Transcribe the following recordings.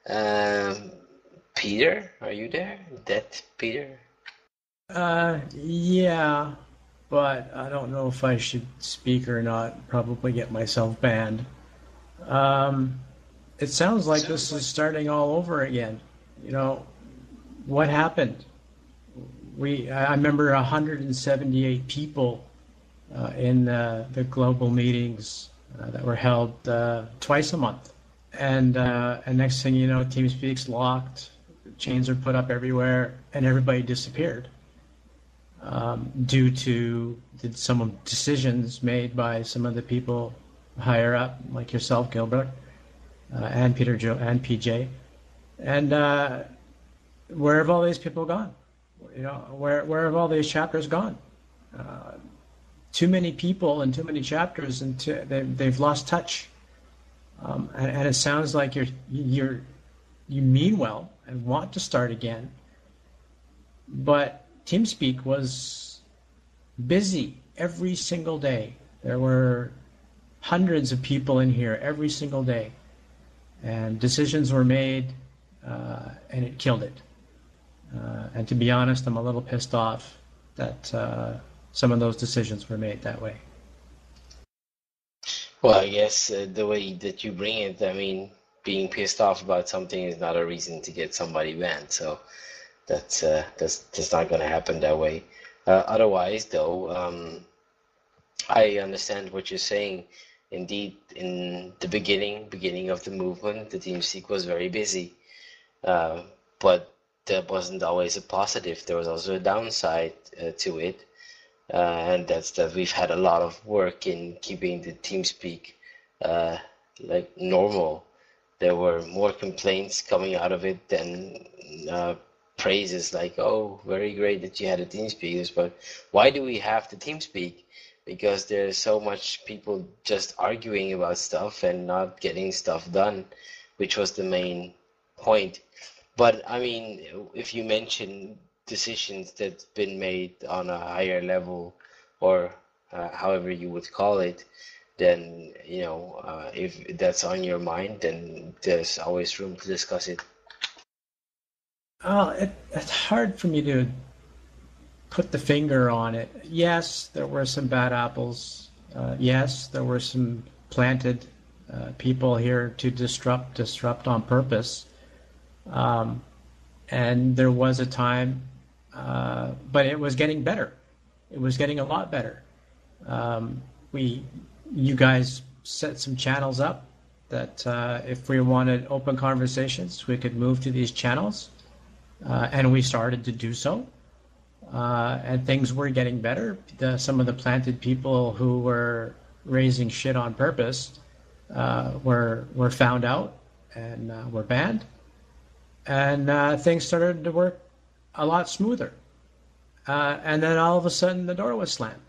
Um, Peter, are you there? That Peter? Yeah, but I don't know if I should speak or not. Probably get myself banned. Um, it sounds like this is starting all over again. You know, what happened? I remember 178 people in the global meetings that were held twice a month. And next thing you know, TeamSpeak's locked, chains are put up everywhere, and everybody disappeared due to some decisions made by some of the people higher up, like yourself, Gilbert, and Peter Joe and PJ. And where have all these people gone? You know, where have all these chapters gone? Too many people and too many chapters, and they've lost touch. And it sounds like you mean well and want to start again, but TeamSpeak was busy every single day. There were hundreds of people in here every single day, and decisions were made, and it killed it. And to be honest, I'm a little pissed off that some of those decisions were made that way. Well, I guess the way that you bring it, I mean, being pissed off about something is not a reason to get somebody banned. So that's not going to happen that way. Otherwise, though, I understand what you're saying. Indeed, in the beginning of the movement, the TeamSpeak was very busy, but that wasn't always a positive. There was also a downside to it. And that's that we've had a lot of work in keeping the TeamSpeak like normal. There were more complaints coming out of it than praises, like, oh, very great that you had a TeamSpeak. But why do we have the TeamSpeak? Because there's so much people just arguing about stuff and not getting stuff done, which was the main point. But I mean, if you mention decisions that's been made on a higher level, or however you would call it, then if that's on your mind, then there's always room to discuss it. Oh, it's hard for me to put the finger on it. Yes, there were some bad apples. Yes, there were some planted people here to disrupt on purpose. And there was a time, but it was getting better. It was getting a lot better. You guys set some channels up that if we wanted open conversations, we could move to these channels, and we started to do so. And things were getting better. Some of the planted people who were raising shit on purpose were found out and were banned, and things started to work a lot smoother. And then all of a sudden the door was slammed.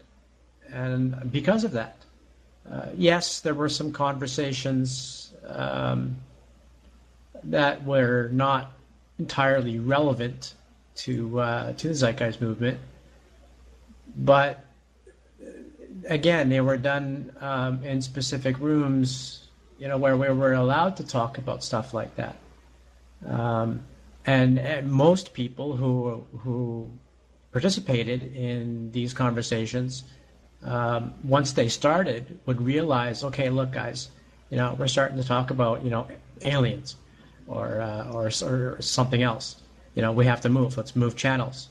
And because of that, yes, there were some conversations that were not entirely relevant to the Zeitgeist movement. But again, they were done in specific rooms, where we were allowed to talk about stuff like that. And most people who participated in these conversations, once they started, would realize, okay, look, guys, we're starting to talk about, aliens or something else. We have to move. Let's move channels.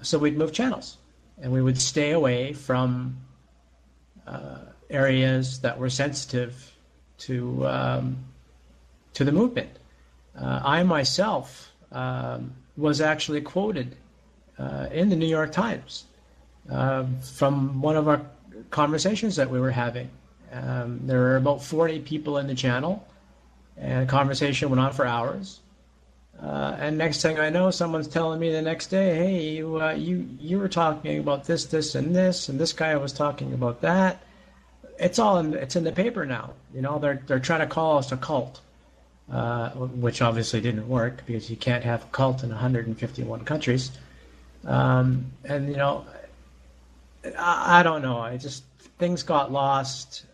So we'd move channels, and we would stay away from areas that were sensitive to the movement. I myself was actually quoted in the New York Times from one of our conversations that we were having. There were about 40 people in the channel, and the conversation went on for hours. And next thing I know, someone's telling me the next day, "Hey, you were talking about this, and this guy was talking about that." It's in the paper now. They're trying to call us a cult, which obviously didn't work because you can't have a cult in 151 countries. And I don't know. Things got lost,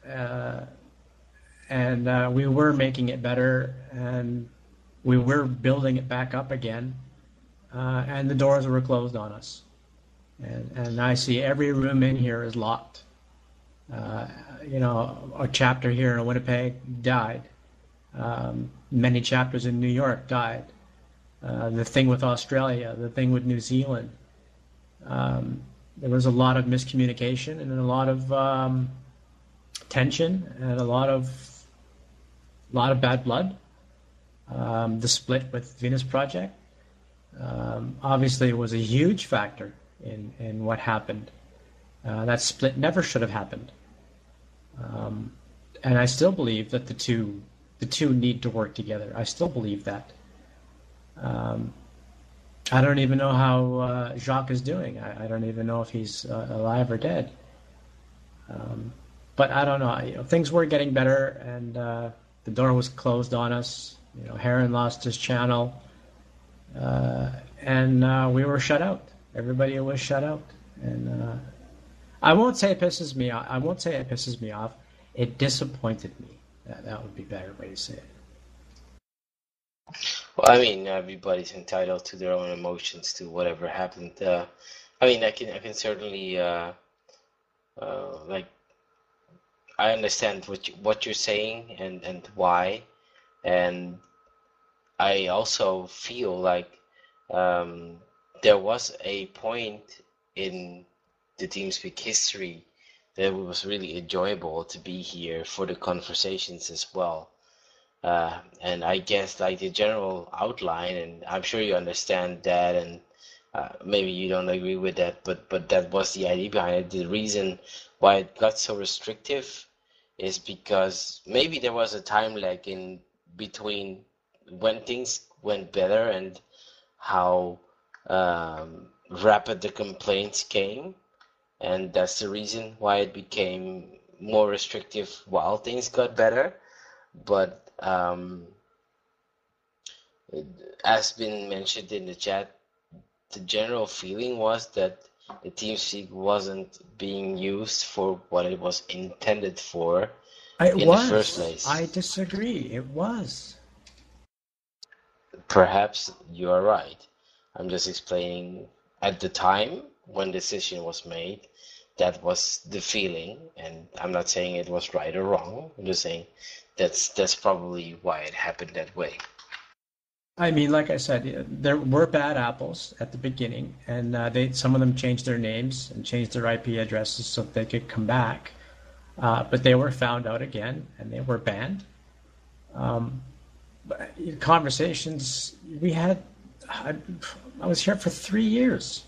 and we were making it better, and We were building it back up again, and the doors were closed on us. And I see every room in here is locked. Uh, a chapter here in Winnipeg died. Many chapters in New York died. The thing with Australia, the thing with New Zealand. There was a lot of miscommunication and a lot of tension and a lot of bad blood. The split with Venus Project obviously was a huge factor in what happened. That split never should have happened. And I still believe that the two need to work together. I still believe that. I don't even know how Jacques is doing. I don't even know if he's alive or dead. But I don't know. Things were getting better, and the door was closed on us. Heron lost his channel, and we were shut out. Everybody was shut out, and I won't say it pisses me off. I won't say it pisses me off. It disappointed me. That would be a better way to say it. Well, I mean, everybody's entitled to their own emotions to whatever happened. I mean, I can certainly like I understand what you're saying and why, and I also feel like there was a point in the TeamSpeak history that it was really enjoyable to be here for the conversations as well. And I guess like the general outline, and I'm sure you understand that, and maybe you don't agree with that, but that was the idea behind it. The reason why it got so restrictive is because maybe there was a time lag in between when things went better and how rapid the complaints came, and that's the reason why it became more restrictive while things got better. But as been mentioned in the chat, the general feeling was that the TeamSpeak wasn't being used for what it was intended for in the first place. I disagree. It was. Perhaps you are right. I'm just explaining at the time when the decision was made, that was the feeling, and I'm not saying it was right or wrong. I'm just saying that's probably why it happened that way. I mean, like I said, there were bad apples at the beginning, and some of them changed their names and changed their IP addresses so that they could come back. But they were found out again, and they were banned. Conversations we had, I was here for 3 years.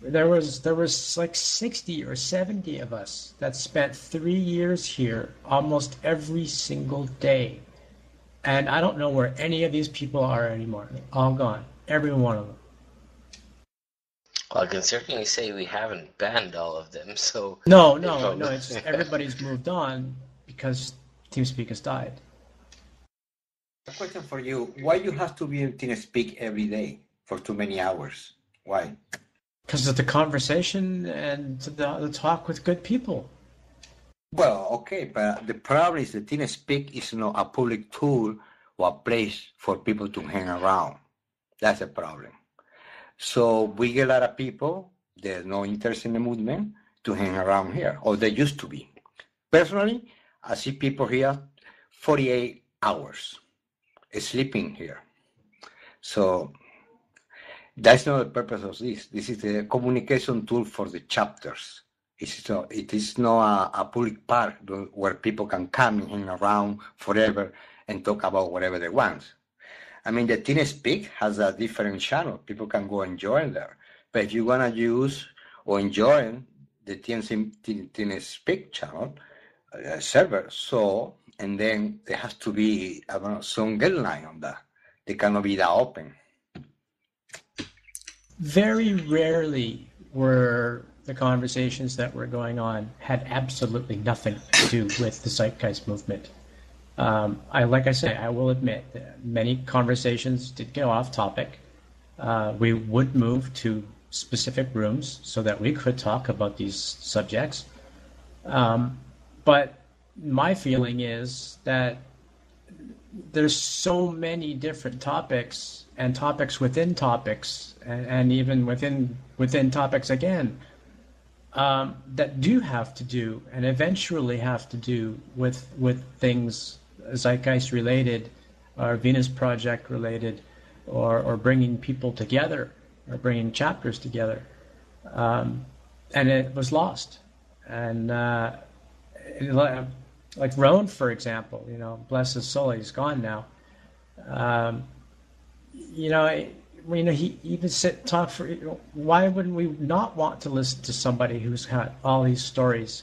There was like 60 or 70 of us that spent 3 years here almost every single day. And I don't know where any of these people are anymore. They're all gone. Every one of them. Well, I can certainly say we haven't banned all of them, so... No, it's just everybody's moved on because TeamSpeak has died. A question for you. Why you have to be in TeamSpeak every day for too many hours? Why? Because of the conversation and the talk with good people. Well, okay, but the problem is that TeamSpeak is not a public tool or a place for people to hang around. That's the problem. So we get a lot of people, there's no interest in the movement, to hang around here, or they used to be. Personally, I see people here 48 hours sleeping here. So that's not the purpose of this. This is a communication tool for the chapters. It is not a public park where people can come and hang around forever and talk about whatever they want. I mean, the TeamSpeak has a different channel. People can go and join there. But if you want to use or enjoy the TeamSpeak channel server, and then there has to be some guideline on that. They cannot be that open. Very rarely were the conversations that were going on had absolutely nothing to do with the Zeitgeist movement. Like I say, I will admit that many conversations did get off topic. We would move to specific rooms so that we could talk about these subjects. But my feeling is that there's so many different topics and topics within topics and even within topics again, that do have to do and eventually have to do with things Zeitgeist related or Venus Project related, or bringing people together or bringing chapters together. And it was lost. And like Roan, for example, bless his soul, he's gone now. Um, you know, he even talk for. Why wouldn't we not want to listen to somebody who's got all these stories?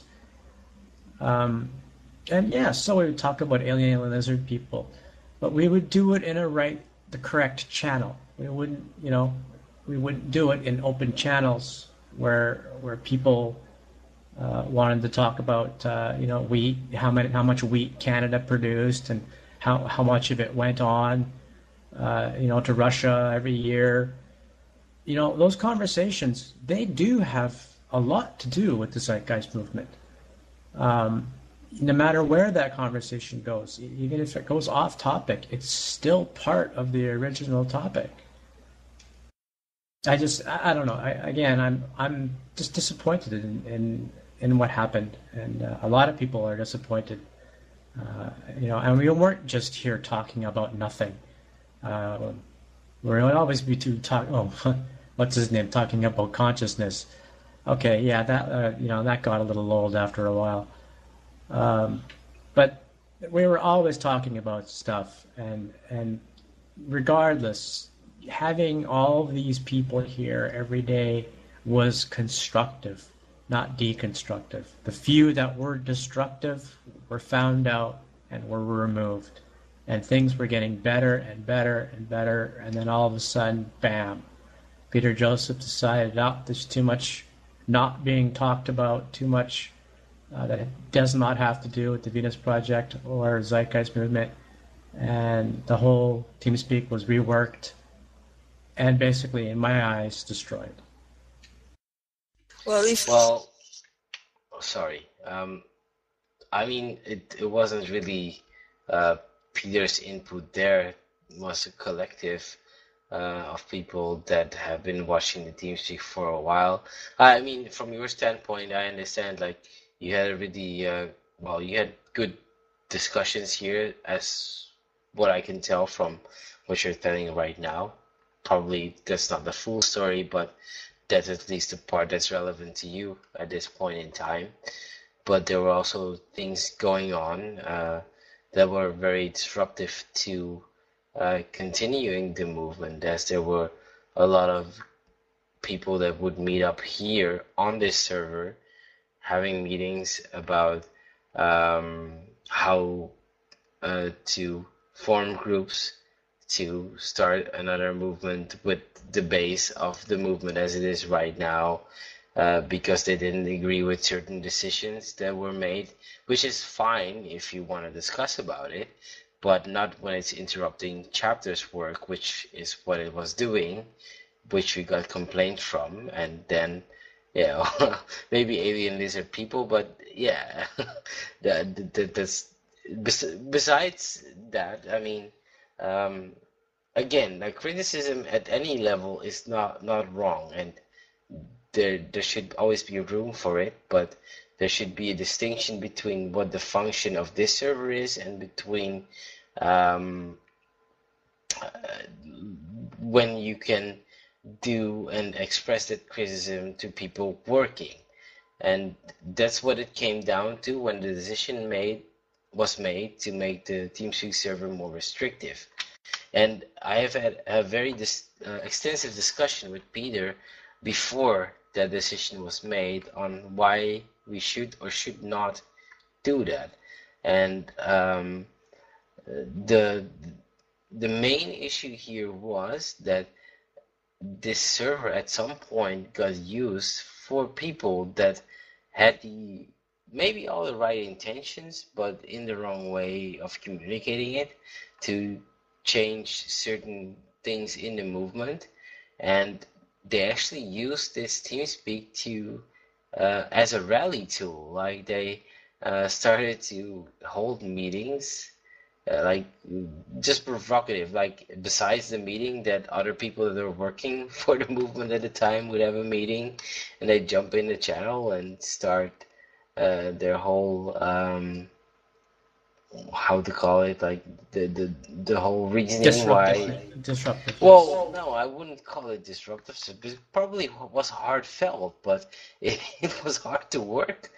And yeah, so we would talk about alien and lizard people, but we would do it in the correct channel. We wouldn't do it in open channels where people wanted to talk about wheat, how much wheat Canada produced, and how much of it went on to Russia every year. Those conversations, they do have a lot to do with the Zeitgeist movement. No matter where that conversation goes, even if it goes off topic, it's still part of the original topic. I don't know. I'm just disappointed in what happened, and a lot of people are disappointed. And we weren't just here talking about nothing. We're always be too talk. Oh, what's his name? Talking about consciousness. Okay, yeah, that got a little old after a while. But we were always talking about stuff, and regardless, having all these people here every day was constructive, not deconstructive. The few that were destructive were found out and were removed, and things were getting better and better and better, and then all of a sudden, bam, Peter Joseph decided, there's too much not being talked about, too much that does not have to do with the Venus Project or Zeitgeist movement, and the whole TeamSpeak was reworked and basically, in my eyes, destroyed. Well, sorry. It wasn't really Peter's input there. It was a collective of people that have been watching the TeamSpeak for a while. From your standpoint, I understand, like, you had a really, you had good discussions here, as what I can tell from what you're telling right now. Probably that's not the full story, but that's at least the part that's relevant to you at this point in time. But there were also things going on that were very disruptive to continuing the movement, as there were a lot of people that would meet up here on this server having meetings about how to form groups to start another movement with the base of the movement as it is right now, because they didn't agree with certain decisions that were made, which is fine if you want to discuss about it, but not when it's interrupting chapters work, which is what it was doing, which we got complaints from. And then maybe alien lizard people, but yeah, that's besides that. Again, like, criticism at any level is not wrong, and there should always be room for it, but there should be a distinction between what the function of this server is and between when you can do and express that criticism to people working. And that's what it came down to when the decision was made to make the TeamSpeak server more restrictive. And I have had a very extensive discussion with Peter before that decision was made on why we should or should not do that. And the main issue here was that this server at some point got used for people that had maybe all the right intentions, but in the wrong way of communicating it, to change certain things in the movement. And they actually used this TeamSpeak to as a rally tool. Like, they started to hold meetings like just provocative. Like besides the meeting, that other people that are working for the movement at the time would have a meeting, and they jump in the channel and start their whole how to call it, like the whole reasoning why. Disruptive, yes. Well, no, I wouldn't call it disruptive. It probably was heartfelt, but it was hard to work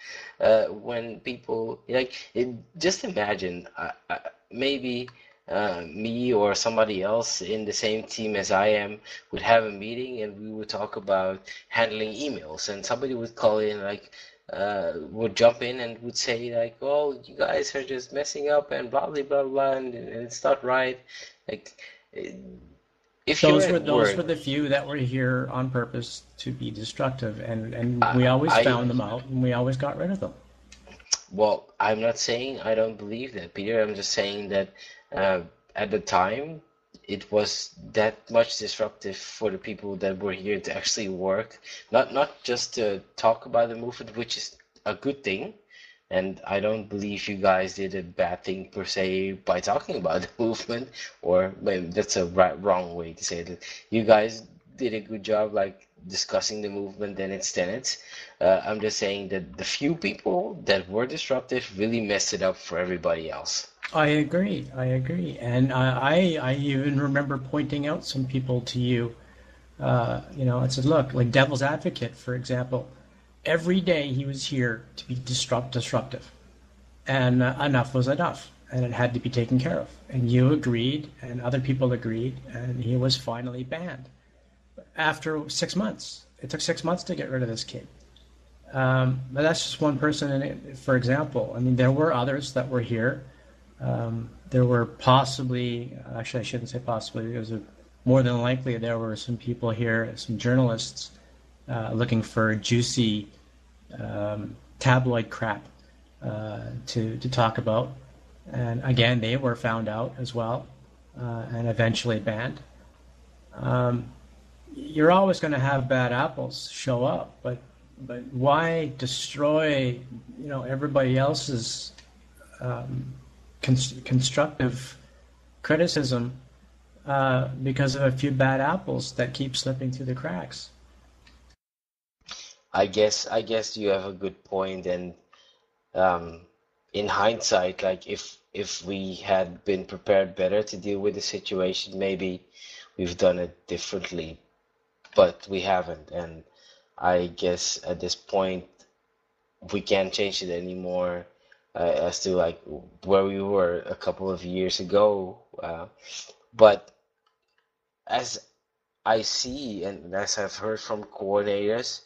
when people like it. Just imagine, maybe me or somebody else in the same team as I am would have a meeting and we would talk about handling emails, and somebody would call in like. Would jump in and would say like, "Oh, you guys are just messing up and blah blah blah blah, and it's not right." Like, if you're Those were at those work, were the few that were here on purpose to be destructive, and we always found them out, and we always got rid of them. well, I'm not saying I don't believe that, Peter. I'm just saying that uh, at the time, it was that much disruptive for the people that were here to actually work, not just to talk about the movement, which is a good thing. And I don't believe you guys did a bad thing per se by talking about the movement, or maybe that's a wrong way to say it. You guys did a good job, like discussing the movement and its tenets. I'm just saying that the few people that were disruptive really messed it up for everybody else. I agree, and I even remember pointing out some people to you. I said, look, like Devil's Advocate, for example, every day he was here to be disruptive, and enough was enough, and it had to be taken care of. And you agreed, and other people agreed, and he was finally banned after 6 months. It took 6 months to get rid of this kid. But that's just one person, for example. I mean, there were others that were here. There were possibly, actually, I shouldn't say possibly, because more than likely there were some people here, some journalists, looking for juicy tabloid crap to talk about. And again, they were found out as well, and eventually banned. You're always going to have bad apples show up, but why destroy everybody else's constructive criticism because of a few bad apples that keep slipping through the cracks? I guess you have a good point, and um, in hindsight, like if we had been prepared better to deal with the situation, maybe we've done it differently, but we haven't, and I guess at this point we can't change it anymore as to like where we were a couple of years ago. But as I see and as I've heard from coordinators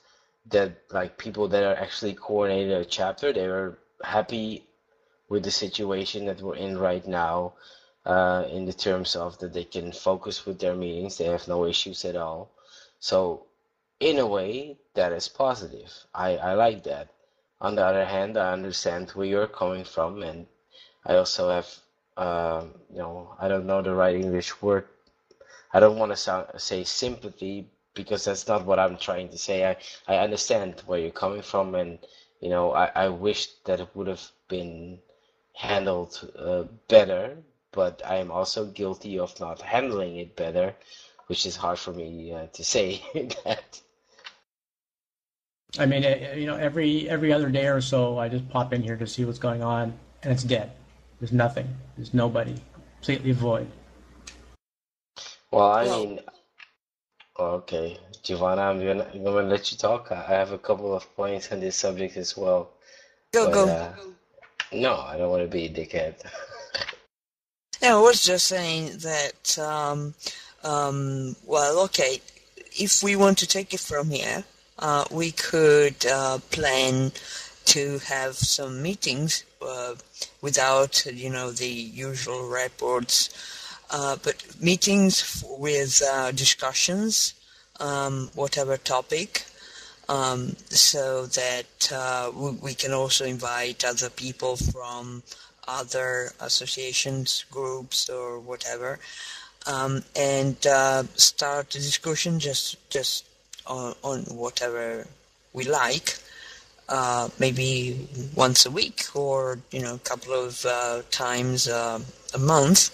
that like people that are actually coordinating a chapter, they were happy with the situation that we're in right now, in the terms of that they can focus with their meetings, they have no issues at all. So in a way, that is positive. I like that. On the other hand, I understand where you're coming from, and I also have, I don't know the right English word. I don't want to say sympathy because that's not what I'm trying to say. I understand where you're coming from, and I wish that it would have been handled better, but I am also guilty of not handling it better, which is hard for me to say that. I mean, every other day or so, I just pop in here to see what's going on, and it's dead. There's nothing. There's nobody. Completely void. Well, I Well, mean, okay, Giovanna, I'm gonna let you talk. I have a couple of points on this subject as well, go but go. no, I don't want to be a dickhead. Yeah, I was just saying that. Well, okay. If we want to take it from here, we could plan to have some meetings without, the usual reports, but meetings with discussions, whatever topic, so that we can also invite other people from other associations, groups, or whatever, and start a discussion just on whatever we like. maybe once a week or a couple of times a month.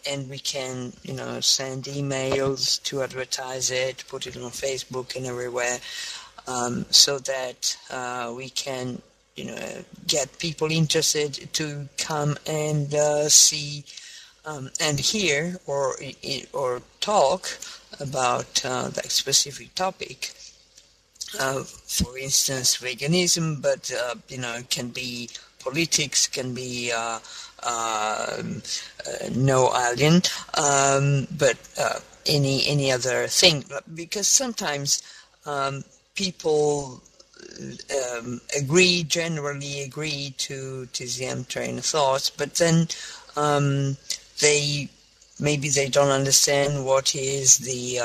And we can send emails to advertise it, put it on Facebook and everywhere, so that we can get people interested to come and see and hear or talk about that specific topic. For instance, veganism, but it can be politics, can be no alien, but any other thing. Because sometimes people generally agree to TZM train of thoughts, but then they don't understand what is the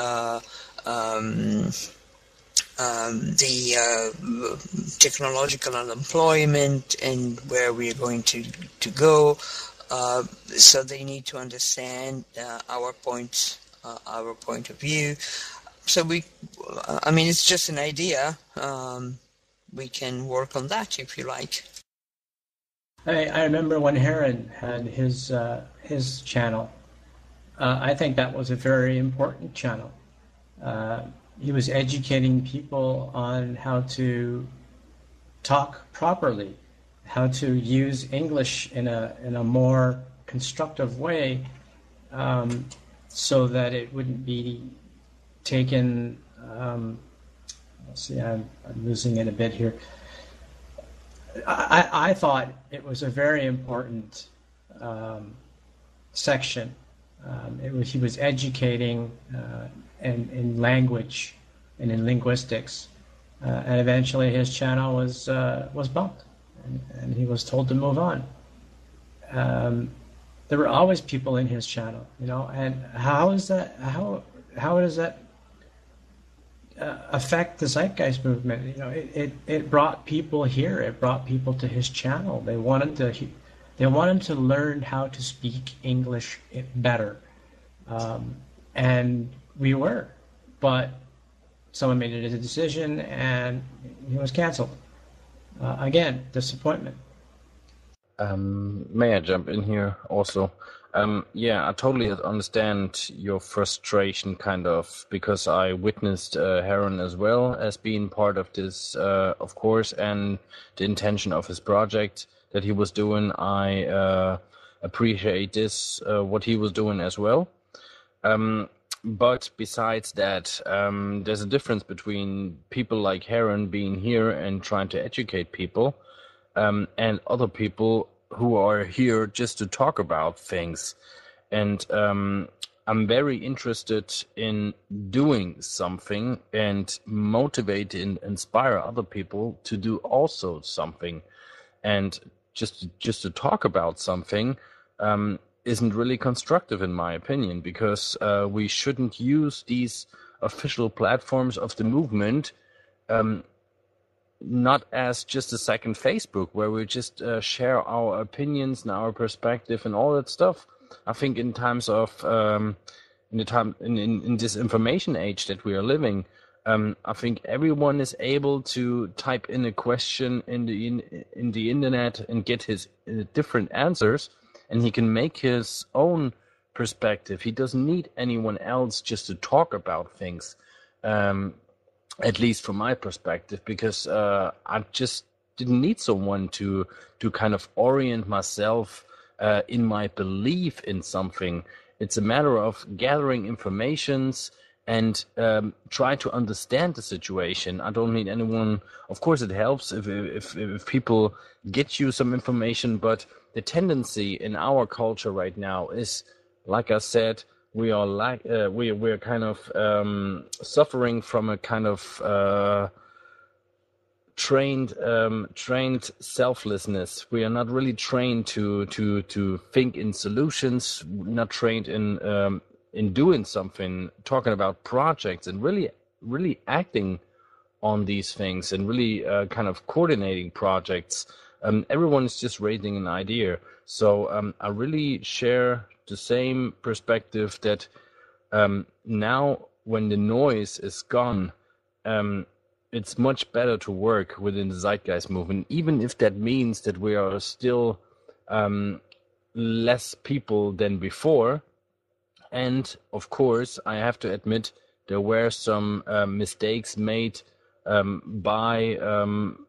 technological unemployment and where we are going to go. So they need to understand our point of view. So it's just an idea. We can work on that if you like. I remember when Heron had his channel. I think that was a very important channel. He was educating people on how to talk properly, how to use English in a more constructive way, so that it wouldn't be taken. Let's see, I'm losing it a bit here. I thought it was a very important section. He was educating in language and in linguistics, and eventually his channel was bumped, and he was told to move on. There were always people in his channel, and how does that affect the Zeitgeist movement? It brought people here. It brought people to his channel. They wanted to learn how to speak English better, and we were. But someone made a decision, and he was canceled. Again, disappointment. May I jump in here also? Yeah, I totally understand your frustration, kind of, because I witnessed Heron as well as being part of this, of course, and the intention of his project that he was doing. I appreciate this, what he was doing as well. But besides that, there's a difference between people like Heron being here and trying to educate people, and other people who are here just to talk about things. And I'm very interested in doing something and motivate and inspire other people to do also something. And just to talk about something isn't really constructive, in my opinion, because we shouldn't use these official platforms of the movement not as just a second Facebook where we just share our opinions and our perspective and all that stuff. I think in times of in this information age that we are living, I think everyone is able to type in a question in the internet and get his different answers, and he can make his own perspective. He doesn't need anyone else just to talk about things. At least from my perspective, because I just didn't need someone to kind of orient myself in my belief in something. It's a matter of gathering informations and try to understand the situation. I don't need anyone. Of course, it helps if people get you some information, but the tendency in our culture right now is, like I said, we are we're kind of suffering from a kind of trained selflessness. We are not really trained to think in solutions. Not trained in doing something, talking about projects, and really acting on these things, and really kind of coordinating projects. Everyone is just raising an idea. So I really share the same perspective that now when the noise is gone, it's much better to work within the Zeitgeist movement, even if that means that we are still less people than before. And of course, I have to admit there were some mistakes made by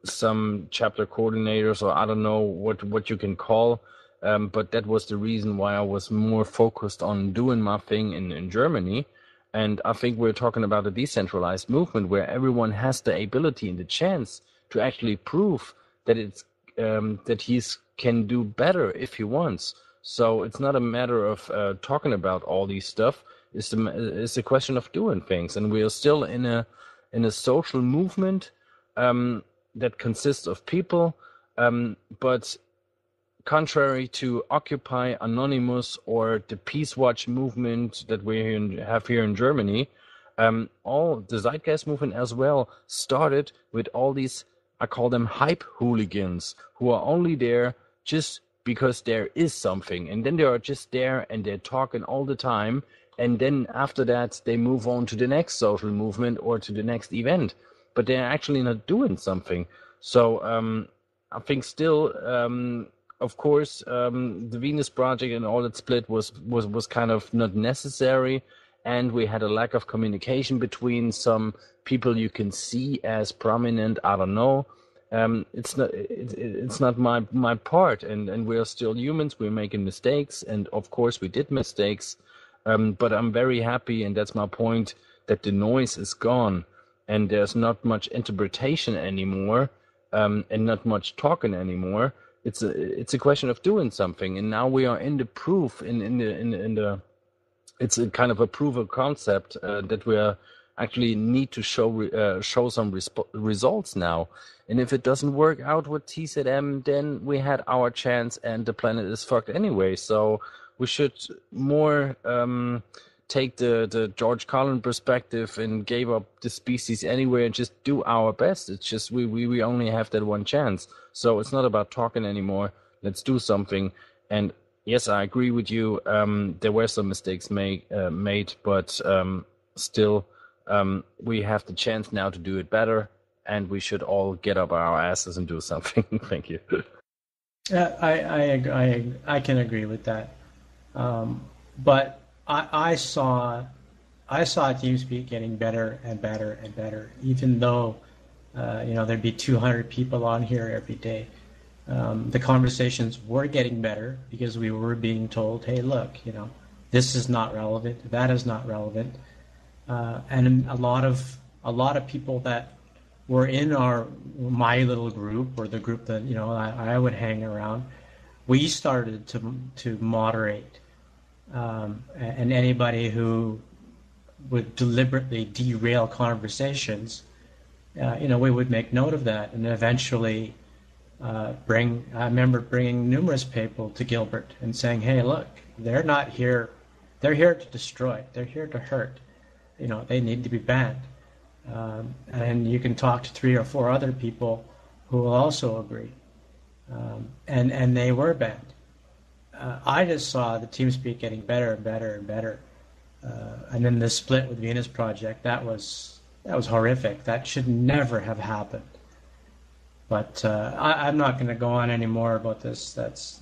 some chapter coordinators, or I don't know what you can call. But that was the reason why I was more focused on doing my thing in Germany. And I think we're talking about a decentralized movement where everyone has the ability and the chance to actually prove that it's that he's can do better if he wants. So it's not a matter of talking about all these stuff. It's a question of doing things, and we are still in a social movement that consists of people, but contrary to Occupy, Anonymous, or the Peace Watch movement that we have here in Germany, all the Zeitgeist movement as well started with all these, I call them hype hooligans, who are only there just because there is something, and then they are just there and they're talking all the time, and then after that they move on to the next social movement or to the next event, but they're actually not doing something. So I think still, of course, the Venus Project and all that split was kind of not necessary, and we had a lack of communication between some people you can see as prominent. I don't know. It's not my part, and we are still humans. We're making mistakes, and of course we did mistakes. But I'm very happy, and that's my point, that the noise is gone, and there's not much interpretation anymore, and not much talking anymore. It's a question of doing something, and now we are in the proof in the it's a kind of a proof of concept that we are actually need to show some results now. And if it doesn't work out with TZM, then we had our chance and the planet is fucked anyway. So we should more take the George Carlin perspective and gave up the species anyway and just do our best. It's just we only have that one chance. So it's not about talking anymore. Let's do something. And yes, I agree with you. There were some mistakes made, but still, we have the chance now to do it better, and we should all get up our asses and do something. Thank you. I can agree with that. But I saw TeamSpeak getting better and better and better, even though there'd be 200 people on here every day. The conversations were getting better because we were being told, hey, look, this is not relevant, that is not relevant. And a lot of people that were in my little group, or the group that I would hang around, we started to moderate, and anybody who would deliberately derail conversations, we would make note of that, and eventually I remember bringing numerous people to Gilbert and saying, hey, look, they're not here, they're here to destroy, they're here to hurt. They need to be banned. And you can talk to 3 or 4 other people who will also agree. And they were banned. I just saw the TeamSpeak getting better and better and better. And then the split with Venus Project, that was horrific. That should never have happened. But I'm not going to go on anymore about this. That's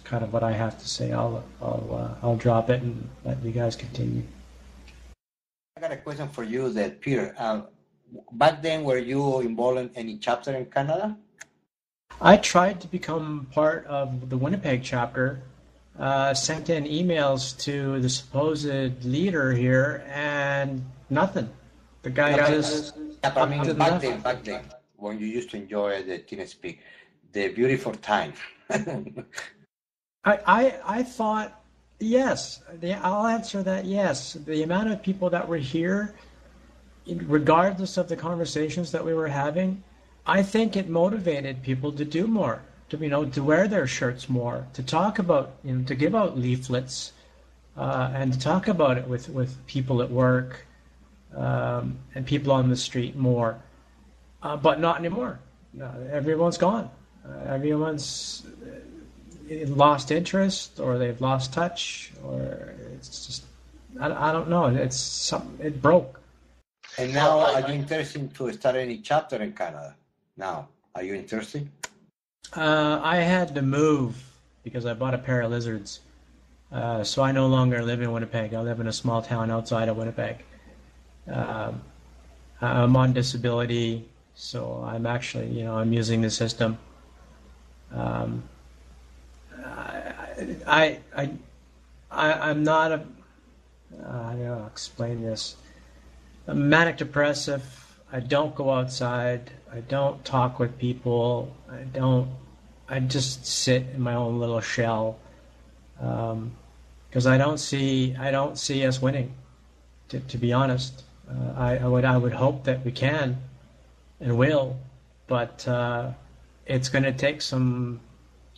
kind of what I have to say. I'll drop it and let you guys continue. I got a question for you, that Peter. Back then, were you involved in any chapter in Canada? I tried to become part of the Winnipeg chapter, sent in emails to the supposed leader here, and nothing. The guy back then, when you used to enjoy the TeamSpeak, the beautiful time. I thought, yes. I'll answer that, yes. The amount of people that were here, regardless of the conversations that we were having, I think it motivated people to do more, to wear their shirts more, to talk about, to give out leaflets, and to talk about it with people at work, and people on the street more. But not anymore. No, everyone's gone. Everyone's lost interest, or they've lost touch, or it's just, I don't know. It broke. And now, are you interested to start any chapter in Canada? Now, are you interested? I had to move because I bought a pair of lizards. So I no longer live in Winnipeg. I live in a small town outside of Winnipeg. Um, I'm on disability, so I'm actually, I'm using the system. Um, I, I, I'm not a, how do I explain this? I'm manic depressive. I don't go outside. I don't talk with people. I just sit in my own little shell. Because I don't see us winning. To be honest, I would hope that we can and will, but it's going to take some.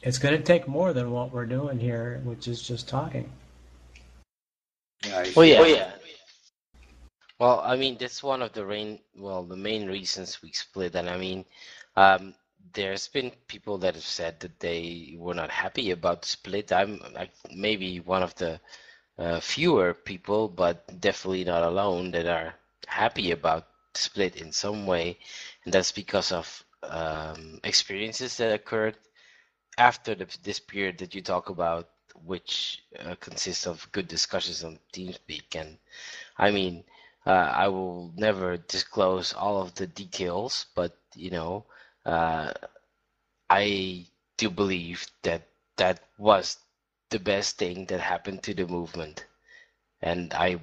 It's going to take more than what we're doing here, which is just talking. Yeah, Well, yeah. Well, I mean, that's one of the main reasons we split. And I mean, there's been people that have said that they were not happy about the split. I'm like maybe one of the fewer people, but definitely not alone, that are happy about the split in some way, and that's because of experiences that occurred after this period that you talk about, which consists of good discussions on TeamSpeak. And I mean, I will never disclose all of the details, but I do believe that that was the best thing that happened to the movement. And I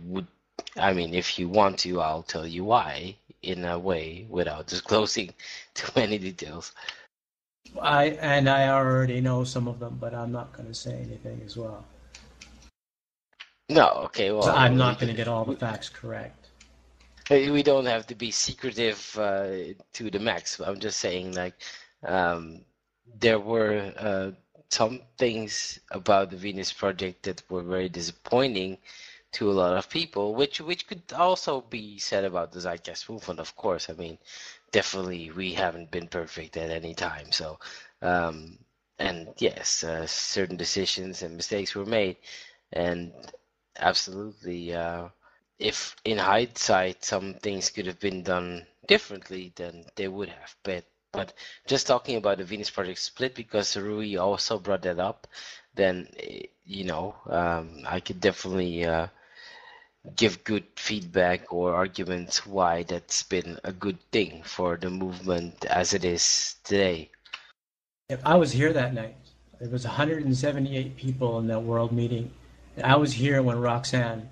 mean, if you want to, I'll tell you why in a way without disclosing too many details. I already know some of them, but I'm not going to say anything as well. No, okay, well, I'm not going to get all the facts correct. We don't have to be secretive to the max. I'm just saying, like, there were some things about the Venus Project that were very disappointing to a lot of people, which could also be said about the Zeitgeist movement, of course. I mean, definitely we haven't been perfect at any time. So, and yes, certain decisions and mistakes were made, and absolutely, if in hindsight some things could have been done differently, then they would have. But just talking about the Venus Project split, because Rui also brought that up, then I could definitely give good feedback or arguments why that's been a good thing for the movement as it is today. I was here that night. There was 178 people in that world meeting. I was here when Roxanne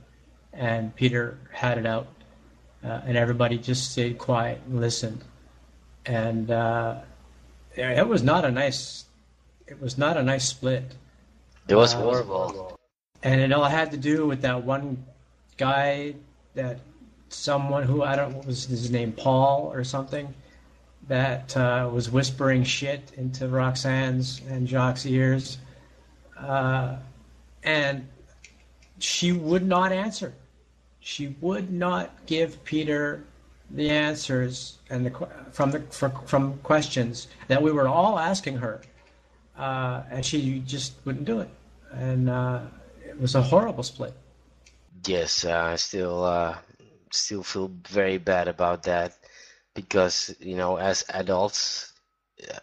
and Peter had it out, and everybody just stayed quiet and listened. And it was not a nice. It was not a nice split. It was horrible. And it all had to do with that one guy, someone who, I don't know, what was his name, Paul or something, that was whispering shit into Roxanne's and Jacques' ears. And she would not answer. She would not give Peter the answers and from questions that we were all asking her, and she just wouldn't do it. And it was a horrible split. Yes, I still feel very bad about that, because as adults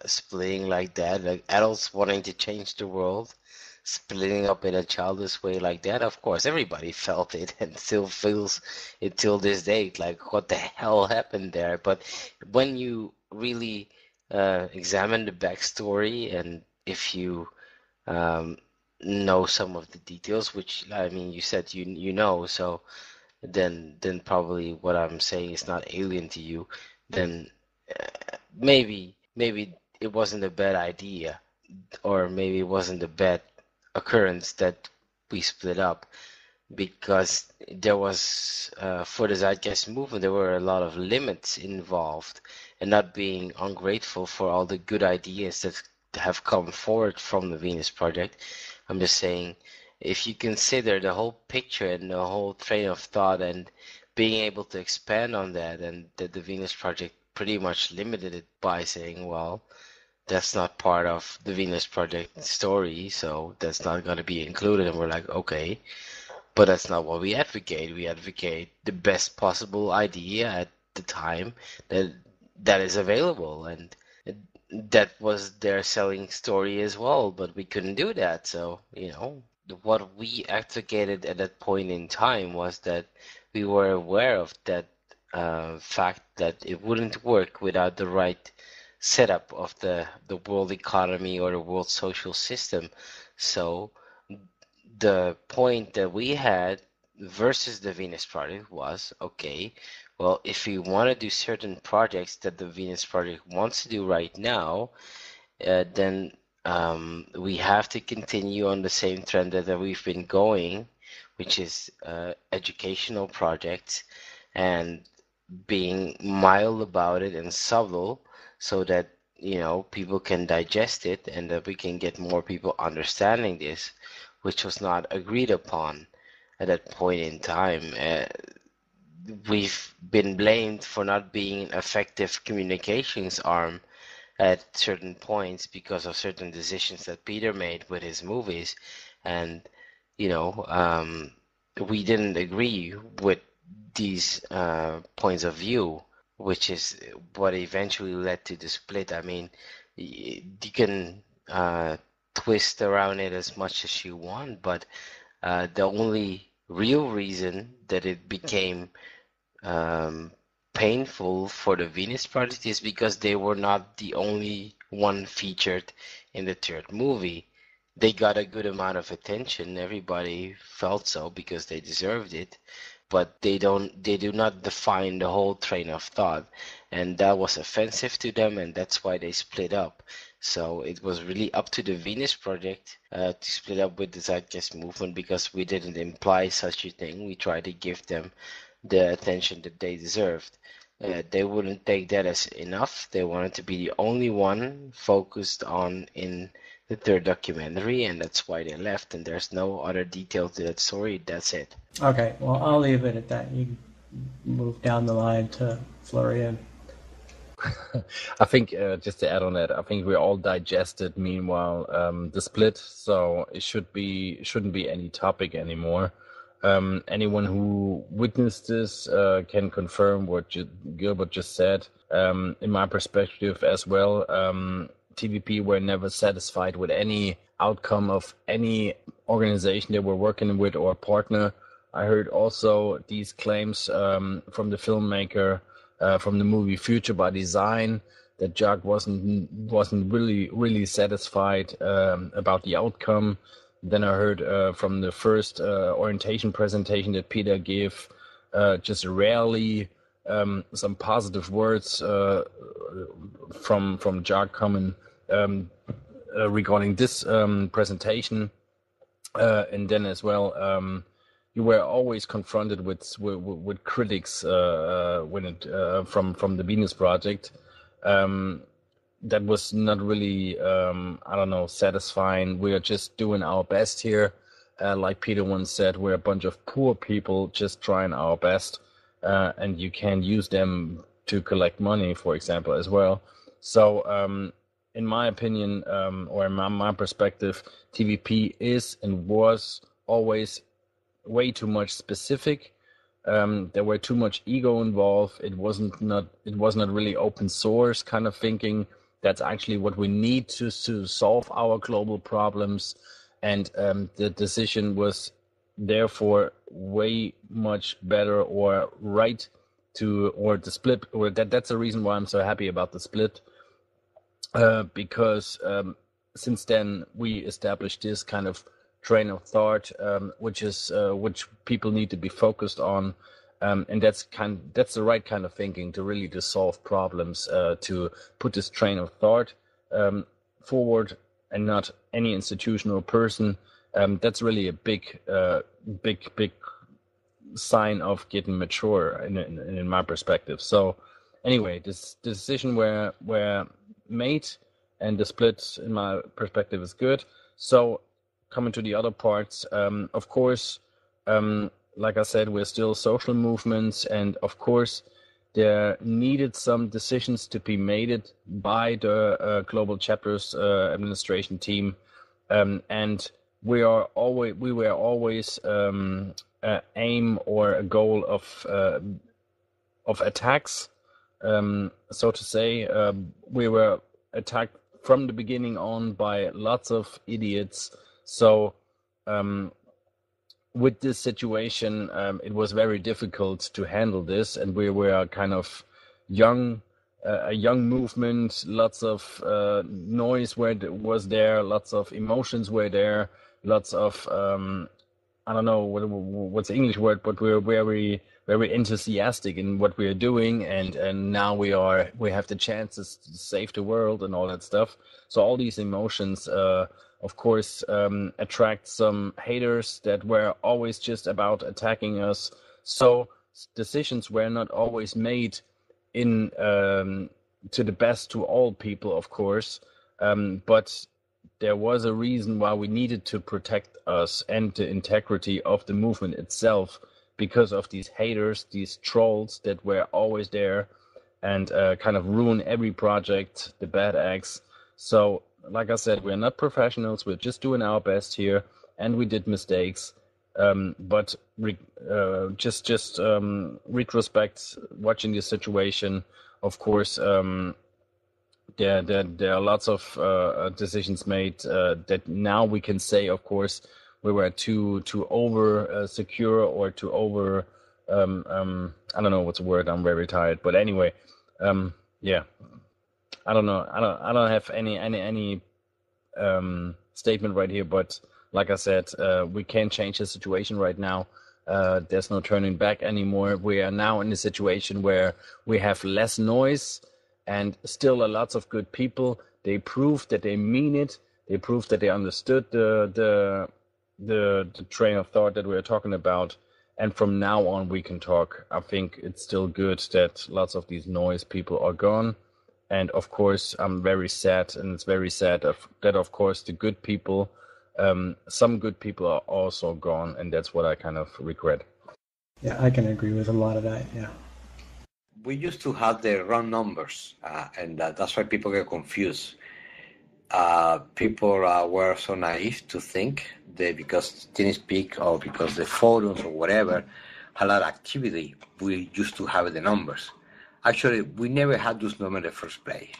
splitting like that, like adults wanting to change the world, splitting up in a childish way like that, of course everybody felt it and still feels it till this day, like what the hell happened there. But when you really examine the backstory, and if you know some of the details, which I mean you said you know, so then probably what I'm saying is not alien to you, then maybe it wasn't a bad idea, or maybe it wasn't a bad occurrence that we split up, because there was for the Zeitgeist movement there were a lot of limits involved, and not being ungrateful for all the good ideas that have come forward from the Venus Project. I'm just saying, if you consider the whole picture and the whole train of thought, and being able to expand on that, and that the Venus Project pretty much limited it by saying, well, that's not part of the Venus Project story, so that's not going to be included. And we're like, okay, But that's not what we advocate. We advocate the best possible idea at the time that is available, and that was their selling story as well. But we couldn't do that, so what we advocated at that point in time was that we were aware of that fact that it wouldn't work without the right setup of the world economy or the world social system. So the point that we had versus the Venus Project was, okay, well, if we want to do certain projects that the Venus Project wants to do right now, then we have to continue on the same trend that we've been going, which is educational projects and being mild about it and subtle so that people can digest it and that we can get more people understanding this, which was not agreed upon at that point in time. We've been blamed for not being an effective communications arm at certain points because of certain decisions that Peter made with his movies, and we didn't agree with these points of view, which is what eventually led to the split. I mean, you can twist around it as much as you want, but the only real reason that it became painful for the Venus Project is because they were not the only one featured in the third movie. They got a good amount of attention. Everybody felt so because they deserved it, but they do not define the whole train of thought, and that was offensive to them, and that's why they split up. So it was really up to the Venus Project to split up with the Zeitgeist movement, because we didn't imply such a thing. We tried to give them the attention that they deserved. They wouldn't take that as enough. They wanted to be the only one focused on in the third documentary, and that's why they left, and there's no other detail to that story. That's it. Okay, well, I'll leave it at that. You move down the line to Florian. I think, just to add on that, I think we all digested meanwhile the split, so it shouldn't be any topic anymore. Anyone who witnessed this can confirm what Gilbert just said. In my perspective as well, TVP were never satisfied with any outcome of any organization they were working with or partner. I heard also these claims from the filmmaker from the movie Future by Design that Jacques wasn't really satisfied about the outcome. Then I heard from the first orientation presentation that Peter gave just rarely some positive words from Jacques coming regarding this presentation, and then as well you were always confronted with critics when it from the Venus Project. That was not really, satisfying. We are just doing our best here. Like Peter once said, we're a bunch of poor people just trying our best, and you can use them to collect money, for example, as well. So, in my opinion, or in my perspective, TVP is and was always way too much specific. There were too much ego involved. It was not really open source kind of thinking. That's actually what we need to solve our global problems, and the decision was therefore way much better or right to, or the split, or that's the reason why I'm so happy about the split, because since then we established this kind of train of thought, which people need to be focused on. And that's the right kind of thinking to really to solve problems, to put this train of thought forward, and not any institutional person. That's really a big sign of getting mature in my perspective. So anyway, this decision were made, and the split in my perspective is good. So coming to the other parts, of course, like I said, we're still social movements, and of course there needed some decisions to be made by the Global Chapters administration team, and we were always aim or a goal of attacks, so to say. We were attacked from the beginning on by lots of idiots. So with this situation, it was very difficult to handle this, and we were kind of young, a young movement. Lots of noise was there, lots of emotions were there, lots of I don't know what's the English word, but we were very enthusiastic in what we are doing, and now we have the chances to save the world and all that stuff. So all these emotions, of course, attract some haters that were always just about attacking us. So decisions were not always made in to the best to all people, of course, but there was a reason why we needed to protect us and the integrity of the movement itself, because of these haters, these trolls that were always there and kind of ruin every project, the bad eggs. So, like I said, we're not professionals. We're just doing our best here, and we did mistakes. But retrospect, watching the situation, of course, there are lots of decisions made that now we can say, of course, we were too over secure or too over. I don't know what's the word. I'm very tired. But anyway, yeah, I don't know. I don't have any statement right here. But like I said, we can't change the situation right now. There's no turning back anymore. We are now in a situation where we have less noise and still a lots of good people. They proved that they mean it. They proved that they understood the train of thought that we are talking about. And from now on, we can talk. I think it's still good that lots of these noise people are gone. And of course, I'm very sad, and it's very sad that, of course, the good people, some good people are also gone, and that's what I kind of regret. Yeah, I can agree with a lot of that, yeah. We used to have the wrong numbers, and that's why people get confused. People were so naive to think that because TeamSpeak or because the forums or whatever had a lot of activity, we used to have the numbers. Actually, we never had those numbers in the first place.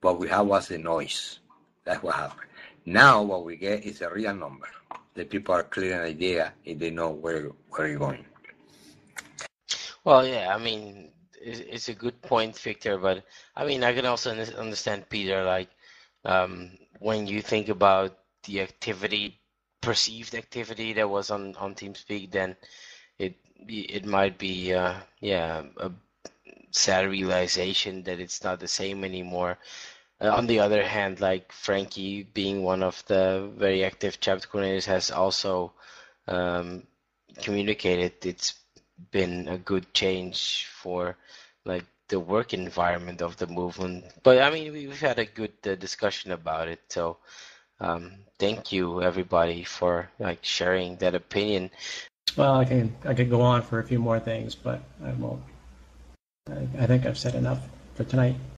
What we had was the noise. That's what happened. Now what we get is a real number. The people are clear an idea and they know where you're going. Well, yeah, I mean, it's a good point, Victor, but I mean, I can also understand Peter, like, when you think about the activity, perceived activity that was on TeamSpeak, then it might be, a sad realization that it's not the same anymore. On the other hand, like Frankie, being one of the very active chapter coordinators, has also communicated it's been a good change for like the work environment of the movement. But I mean, we've had a good discussion about it. So thank you everybody for like sharing that opinion. Well, I could go on for a few more things, but I won't. I think I've said enough for tonight.